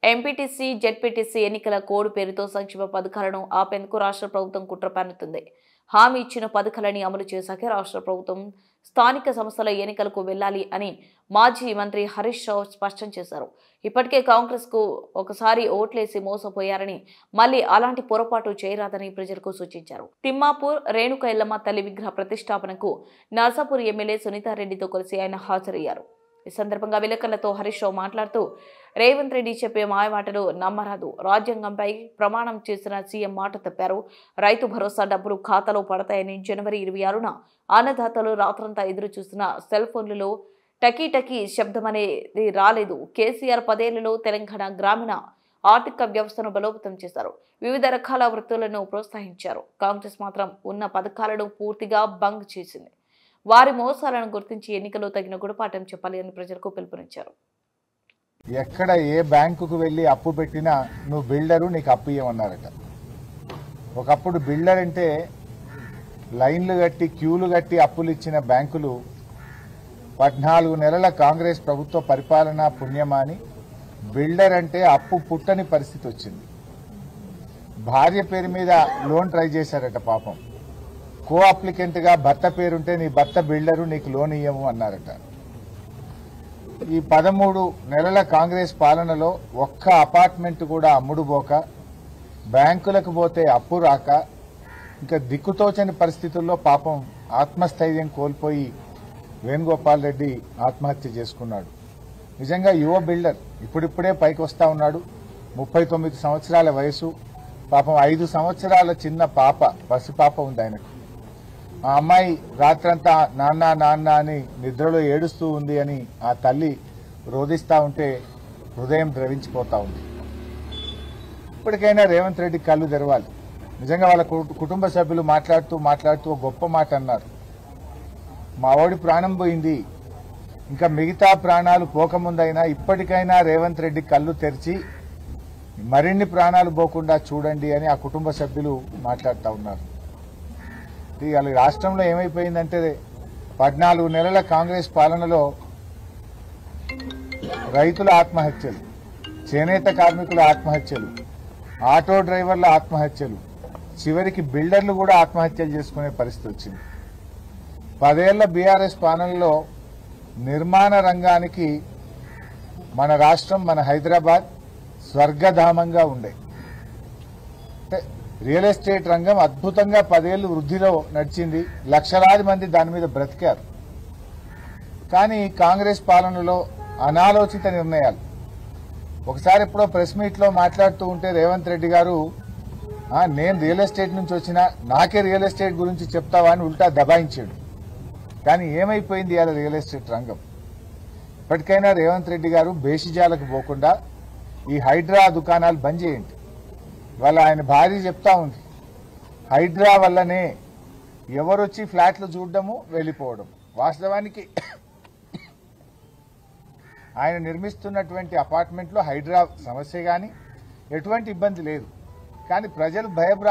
MPTC, ZPTC ఎన్నికల code పేరుతో సంక్షేమ పథకాలను ఆపేందుకు రాష్ట్ర ప్రభుత్వం కుట్ర పన్నుతుంది. హామీ ఇచ్చిన పథకాలని అమలు చేశాకే రాష్ట్ర ప్రభుత్వం స్థానిక సంస్థల ఎన్నికలకు వెళ్లాలి అని మాజీ మంత్రి హరీష్ రావు స్పష్టం చేశారు. ఇప్పటికే కాంగ్రెస్ కు ఒకసారి ఓట్లేసి మోసపోయారని, మళ్లీ అలాంటి పొరపాటు చేయరాదని ప్రజలకు సూచించారు. తిమ్మాపూర్ రేణుక ఎల్లమ్మ తల్లి విగ్రహ ప్రతిష్టాపనకు నర్సాపూర్ ఎమ్మెల్యే సునీతారెడ్డితో కలిసి ఆయన హాజరయ్యారు. ఈ సందర్భంగా విలేకరులతో హరీష్ రావు మాట్లాడుతూ, రేవంత్ రెడ్డి చెప్పే మాయమాటలు నమ్మరాదు. రాజ్యాంగంపై ప్రమాణం చేసిన సీఎం మాట తప్పారు. రైతు భరోసా డబ్బులు ఖాతాలో పడతాయని జనవరి 26న అన్నదాతలు రాత్రంతా ఎదురు చూసిన సెల్ ఫోన్లలో టకీ టకీ శబ్దం అనేది రాలేదు. కేసీఆర్ 10 ఏళ్లలో తెలంగాణ గ్రామీణ ఆర్థిక వ్యవస్థను బలోపేతం చేశారు. వివిధ రకాల వృత్తులను ప్రోత్సహించారు. కాంగ్రెస్ మాత్రం ఉన్న పథకాలను పూర్తిగా బంద్ చేసింది. వారి మోసాలను గుర్తించి ఎన్నికల్లో తగిన గుణపాఠం చెప్పాలి అని ప్రజలకు పిలుపునిచ్చారు. ఎక్కడ ఏ బ్యాంకుకు వెళ్ళి అప్పు పెట్టినా నువ్వు బిల్డరు, నీకు అప్పు ఇవ్వమన్నారట. ఒకప్పుడు బిల్డర్ అంటే లైన్లు కట్టి క్యూలు కట్టి అప్పులు ఇచ్చిన బ్యాంకులు 14 నెలల కాంగ్రెస్ ప్రభుత్వ పరిపాలన పుణ్యమాని బిల్డర్ అంటే అప్పు పుట్టని పరిస్థితి వచ్చింది. భార్య పేరు మీద లోన్ ట్రై చేశారట. పాపం కో అప్లికెంట్గా భర్త పేరుంటే నీ భర్త బిల్డరు, నీకు లోన్ ఇయ్యము అన్నారట. ఈ 13 నెలల కాంగ్రెస్ పాలనలో ఒక్క అపార్ట్మెంట్ కూడా అమ్ముడుపోక, బ్యాంకులకు పోతే అప్పు రాక, ఇంకా దిక్కుతోచని పరిస్థితుల్లో పాపం ఆత్మస్థైర్యం కోల్పోయి వేణుగోపాల్ రెడ్డి ఆత్మహత్య చేసుకున్నాడు. నిజంగా యువ బిల్డర్, ఇప్పుడిప్పుడే పైకి వస్తా ఉన్నాడు. 39 సంవత్సరాల వయసు. పాపం 5 సంవత్సరాల చిన్న పాప, పసిపాప ఉంది ఆయనకు. ఆ అమ్మాయి రాత్రంతా నాన్న నాన్న అని నిద్రలో ఏడుస్తూ ఉంది అని ఆ తల్లి రోధిస్తూ ఉంటే హృదయం ద్రవించిపోతా ఉంది. ఇప్పటికైనా రేవంత్ రెడ్డి కళ్ళు తెరవాలి. నిజంగా వాళ్ళ కుటుంబ సభ్యులు మాట్లాడుతూ గొప్ప మాట అన్నారు. మా వాడి ప్రాణం పోయింది, ఇంకా మిగతా ప్రాణాలు పోకముందైనా ఇప్పటికైనా రేవంత్ రెడ్డి కళ్ళు తెరిచి మరిన్ని ప్రాణాలు పోకుండా చూడండి అని ఆ కుటుంబ సభ్యులు మాట్లాడుతూ ఉన్నారు. ఇవాళ రాష్ట్రంలో ఏమైపోయిందంటే 14 నెలల కాంగ్రెస్ పాలనలో రైతుల ఆత్మహత్యలు, చేనేత కార్మికుల ఆత్మహత్యలు, ఆటో డ్రైవర్ల ఆత్మహత్యలు, చివరికి బిల్డర్లు కూడా ఆత్మహత్యలు చేసుకునే పరిస్థితి వచ్చింది. 10 ఏళ్ల బీఆర్ఎస్ పాలనలో నిర్మాణ రంగానికి మన రాష్ట్రం, మన హైదరాబాద్ స్వర్గధామంగా ఉండే. రియల్ ఎస్టేట్ రంగం అద్భుతంగా 10 ఏళ్లు వృద్ధిలో నడిచింది. లక్షలాది మంది దాని మీద బ్రతికారు. కానీ కాంగ్రెస్ పాలనలో అనాలోచిత నిర్ణయాలు. ఒకసారి ఎప్పుడో ప్రెస్ మీట్లో మాట్లాడుతూ ఉంటే రేవంత్ రెడ్డి గారు, నేను రియల్ ఎస్టేట్ నుంచి వచ్చినా నాకే రియల్ ఎస్టేట్ గురించి చెప్తావా అని ఉల్టా దబాయించాడు. కానీ ఏమైపోయింది ఇవాళ రియల్ ఎస్టేట్ రంగం? ఇప్పటికైనా రేవంత్ రెడ్డి గారు బేషిజాలకు పోకుండా ఈ హైడ్రా దుకాణాలు బంద్ చేయండి. వాళ్ళ ఆయన భార్య చెప్తా ఉంది, హైడ్రా వల్లనే ఎవరొచ్చి ఫ్లాట్లు చూడడము, వెళ్ళిపోవడం. వాస్తవానికి ఆయన నిర్మిస్తున్నటువంటి అపార్ట్మెంట్లో హైడ్రా సమస్య కానీ ఎటువంటి ఇబ్బంది లేదు. కానీ ప్రజలు భయభ్రాంతి